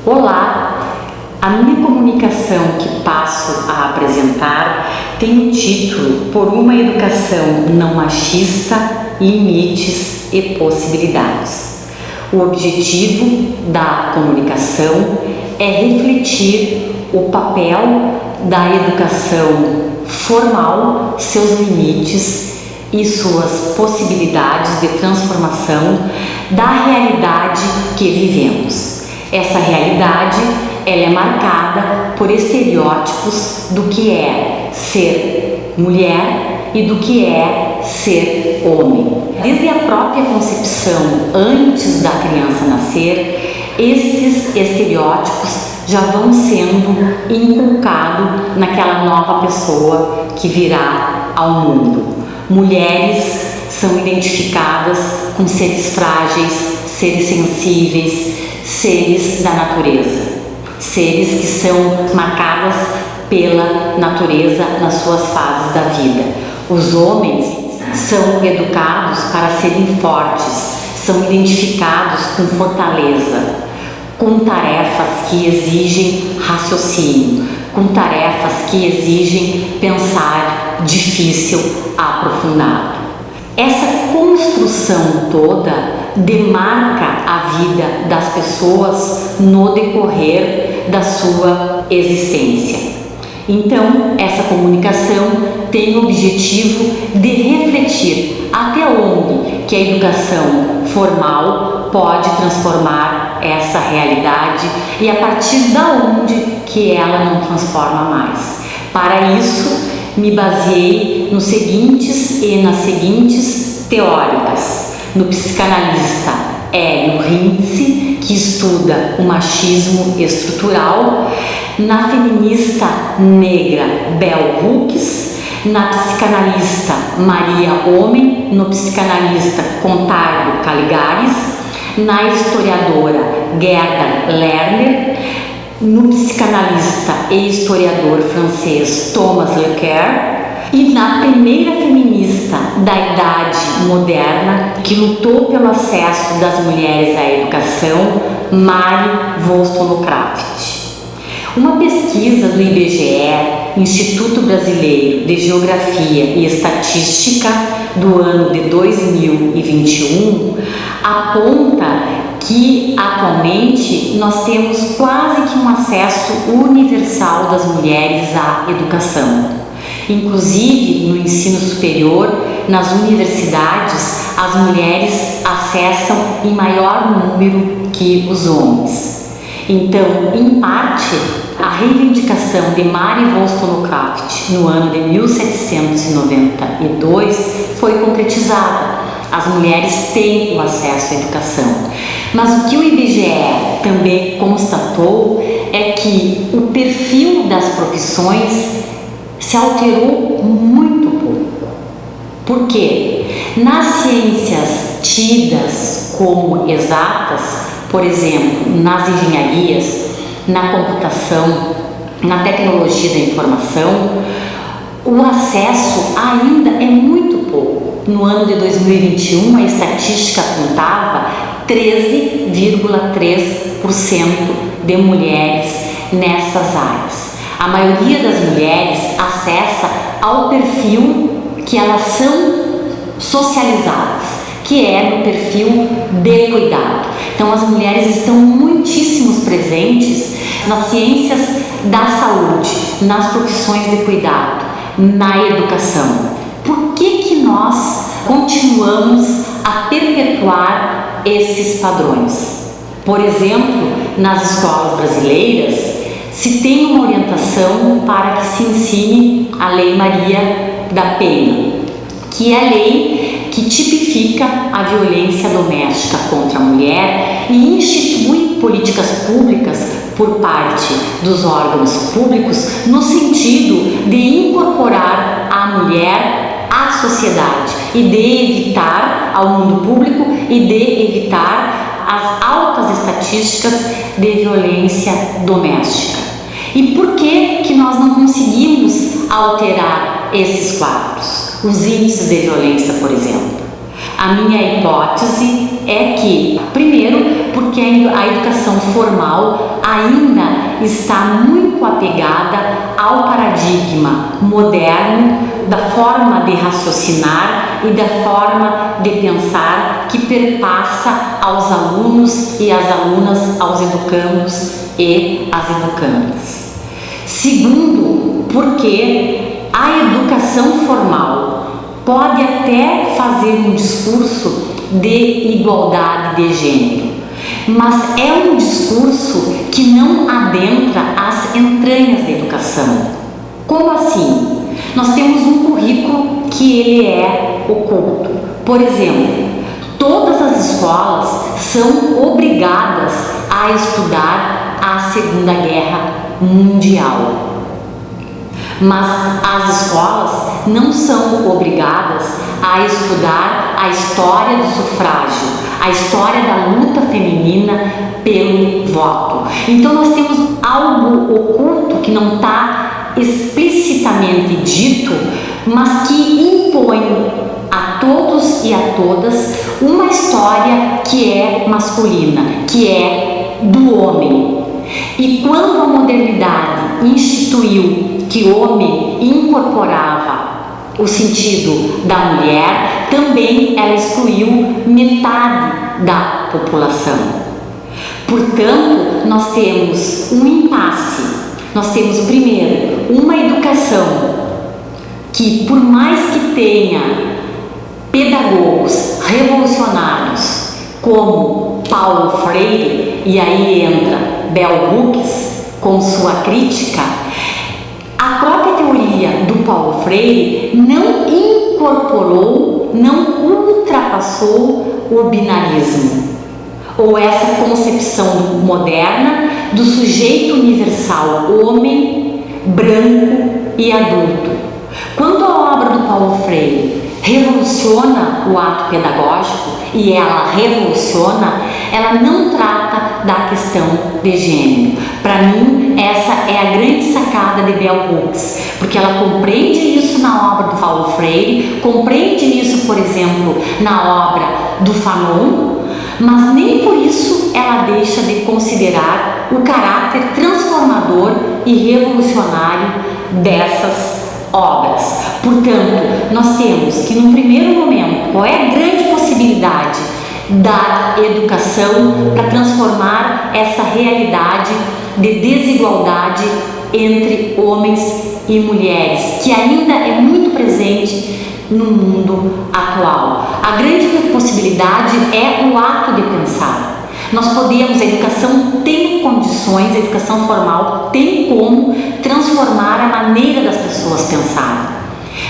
Olá! A minha comunicação que passo a apresentar tem o título Por uma educação não machista, limites e possibilidades. O objetivo da comunicação é refletir o papel da educação formal, seus limites e suas possibilidades de transformação da realidade que vivemos. Essa realidade ela é marcada por estereótipos do que é ser mulher e do que é ser homem. Desde a própria concepção, antes da criança nascer, esses estereótipos já vão sendo inculcados naquela nova pessoa que virá ao mundo. Mulheres são identificadas com seres frágeis, seres sensíveis, seres da natureza, seres que são marcadas pela natureza nas suas fases da vida. Os homens são educados para serem fortes, são identificados com fortaleza, com tarefas que exigem raciocínio, com tarefas que exigem pensar difícil, aprofundado. Essa construção toda demarca a vida das pessoas no decorrer da sua existência. Então, essa comunicação tem o objetivo de refletir até onde que a educação formal pode transformar essa realidade e a partir da onde que ela não transforma mais. Para isso, me baseei nos seguintes e nas seguintes teóricas. No psicanalista Hélio Rintze, que estuda o machismo estrutural, na feminista negra Bell Hooks, na psicanalista Maria Homem, no psicanalista Contardo Caligares, na historiadora Gerda Lerner, no psicanalista e historiador francês Thomas Lequer e na primeira feminista da idade moderna que lutou pelo acesso das mulheres à educação, Mary Wollstonecraft. Uma pesquisa do IBGE, Instituto Brasileiro de Geografia e Estatística, do ano de 2021, aponta que atualmente nós temos quase que um acesso universal das mulheres à educação. Inclusive no ensino superior, nas universidades, as mulheres acessam em maior número que os homens. Então, em parte, a reivindicação de Mary Wollstonecraft no ano de 1792 foi concretizada. As mulheres têm o acesso à educação. Mas o que o IBGE também constatou é que o perfil das profissões se alterou muito pouco. Por quê? Nas ciências tidas como exatas, por exemplo, nas engenharias, na computação, na tecnologia da informação, o acesso ainda é muito pouco. No ano de 2021, a estatística apontava 13,3% de mulheres nessas áreas. A maioria das mulheres acessa ao perfil que elas são socializadas, que é no perfil de cuidado. Então, as mulheres estão muitíssimo presentes nas ciências da saúde, nas profissões de cuidado, na educação. Por que nós continuamos a perpetuar esses padrões? Por exemplo, nas escolas brasileiras, se tem uma orientação para que se ensine a Lei Maria da Penha, que é a lei que tipifica a violência doméstica contra a mulher e institui políticas públicas por parte dos órgãos públicos no sentido de incorporar a mulher à sociedade e de evitar ao mundo público e de evitar as altas estatísticas de violência doméstica. E por que nós não conseguimos alterar esses quadros? Os índices de violência, por exemplo. A A minha hipótese é que, primeiro, porque a educação formal ainda está muito apegada ao paradigma moderno da forma de raciocinar e da forma de pensar que perpassa aos alunos e às alunas, aos educandos e às educandas. Segundo, porque a educação formal pode até fazer um discurso de igualdade de gênero, mas é um discurso que não adentra as entranhas da educação. Como assim? Nós temos um currículo que ele é oculto. Por exemplo, todas as escolas são obrigadas a estudar a Segunda Guerra Mundial. Mas as escolas não são obrigadas a estudar a história do sufrágio, a história da luta feminina pelo voto. Então nós temos algo oculto que não está explicitamente dito, mas que impõe a todos e a todas uma história que é masculina, que é do homem. E quando a modernidade instituiu que o homem incorporava o sentido da mulher, também ela excluiu metade da população. Portanto, nós temos um impasse. Nós temos, primeiro, uma educação que, por mais que tenha pedagogos revolucionários como Paulo Freire, e aí entra Bell Hooks com sua crítica, a própria teoria do Paulo Freire não incorporou, não ultrapassou o binarismo, ou essa concepção moderna do sujeito universal, homem, branco e adulto. Quando a obra do Paulo Freire revoluciona o ato pedagógico, e ela revoluciona, ela não trata da questão de gênero. Para mim, essa é a grande sacada de Bell Hooks, porque ela compreende isso na obra do Paulo Freire, compreende isso, por exemplo, na obra do Fanon, mas nem por isso ela deixa de considerar o caráter transformador e revolucionário dessas obras. Portanto, nós temos que, num primeiro momento, qual é a grande possibilidade da educação para transformar essa realidade de desigualdade entre homens e mulheres, que ainda é muito presente no mundo atual? A grande possibilidade é o ato de pensar. Nós podemos, a educação tem condições, a educação formal tem como transformar a maneira das pessoas pensarem.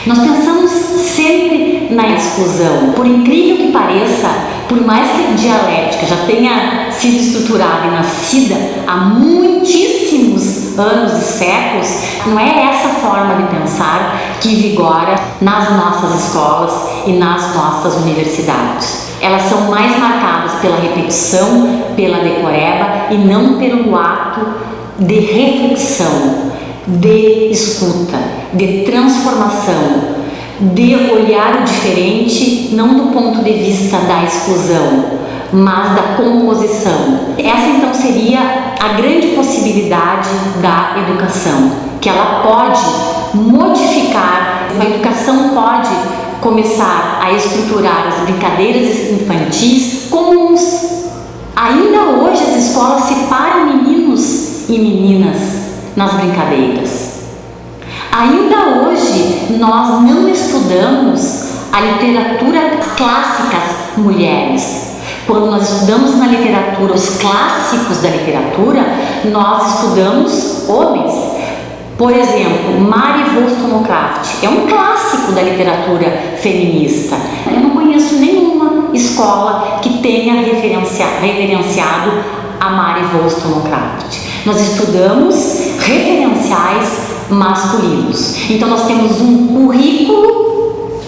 Nós pensamos sempre na exclusão. Por incrível que pareça, por mais que a dialética já tenha sido estruturada e nascida há muitíssimos anos e séculos, não é essa forma de pensar que vigora nas nossas escolas e nas nossas universidades. Elas são mais marcadas pela repetição, pela decoreba e não pelo ato de reflexão, de escuta, de transformação, de olhar o diferente, não do ponto de vista da exclusão, mas da composição. Essa então seria a grande possibilidade da educação, que ela pode modificar, a educação pode começar a estruturar as brincadeiras infantis comuns. Ainda hoje as escolas separam meninos e meninas nas brincadeiras. Ainda hoje nós não estudamos a literatura clássicas mulheres. Quando nós estudamos na literatura os clássicos da literatura, nós estudamos homens. Por exemplo, Mary Wollstonecraft é um clássico da literatura feminista. Eu não conheço nenhuma escola que tenha referenciado a Mary Wollstonecraft. Nós estudamos referenciais masculinos. Então nós temos um currículo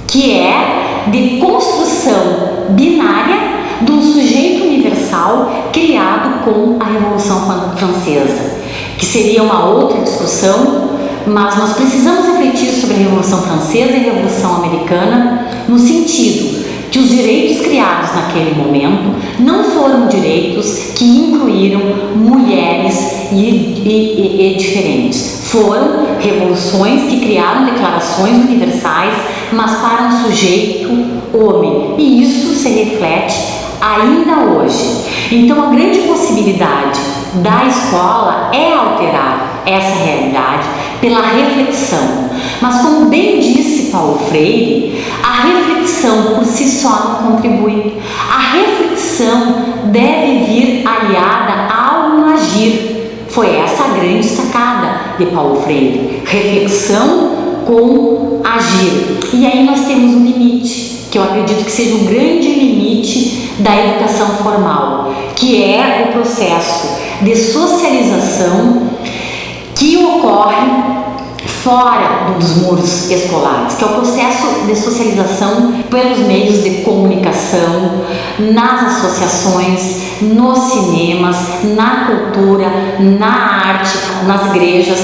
que é de construção binária de um sujeito universal criado com a Revolução Francesa, que seria uma outra discussão, mas nós precisamos refletir sobre a Revolução Francesa e a Revolução Americana no sentido que os direitos criados naquele momento não foram direitos que incluíram mulheres e diferentes. Foram revoluções que criaram declarações universais, mas para um sujeito homem, e isso se reflete ainda hoje. Então, a grande possibilidade da escola é alterar essa realidade pela reflexão. Mas, como bem disse Paulo Freire, a reflexão por si só não contribui. A reflexão deve vir aliada ao agir. Foi essa a grande sacada de Paulo Freire. Reflexão com agir. E aí nós temos um limite, que eu acredito que seja o grande limite da educação formal, que é o processo de socialização que ocorre fora dos muros escolares, que é o processo de socialização pelos meios de comunicação, nas associações, nos cinemas, na cultura, na arte, nas igrejas,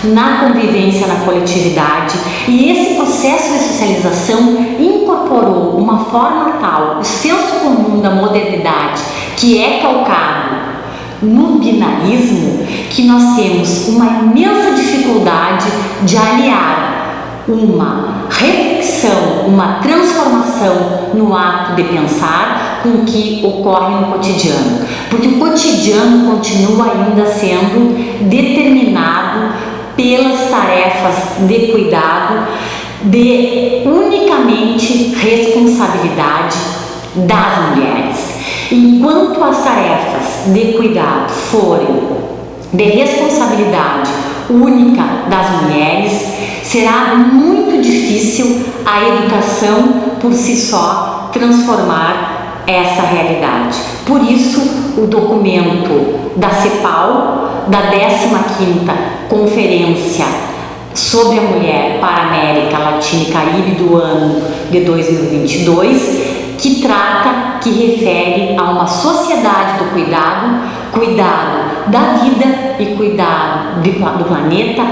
na convivência, na coletividade. E esse processo de socialização incorporou uma forma tal, o senso comum da modernidade, que é calcado no binarismo, que nós temos uma imensa dificuldade de aliar uma reflexão, uma transformação no ato de pensar com o que ocorre no cotidiano, porque o cotidiano continua ainda sendo determinado pelas tarefas de cuidado, de unicamente responsabilidade das mulheres. Enquanto as tarefas de cuidado forem de responsabilidade única das mulheres, será muito difícil a educação por si só transformar essa realidade. Por isso, o documento da CEPAL, da 15ª Conferência sobre a Mulher para a América Latina e Caribe do ano de 2022, que trata, que refere a uma sociedade do cuidado, cuidado da vida e cuidado do planeta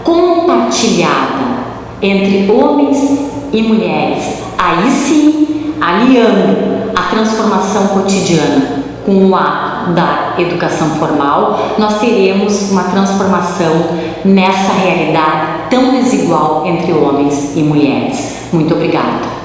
compartilhada entre homens e mulheres. Aí sim, aliando a transformação cotidiana com o ato da educação formal, nós teremos uma transformação nessa realidade tão desigual entre homens e mulheres. Muito obrigada.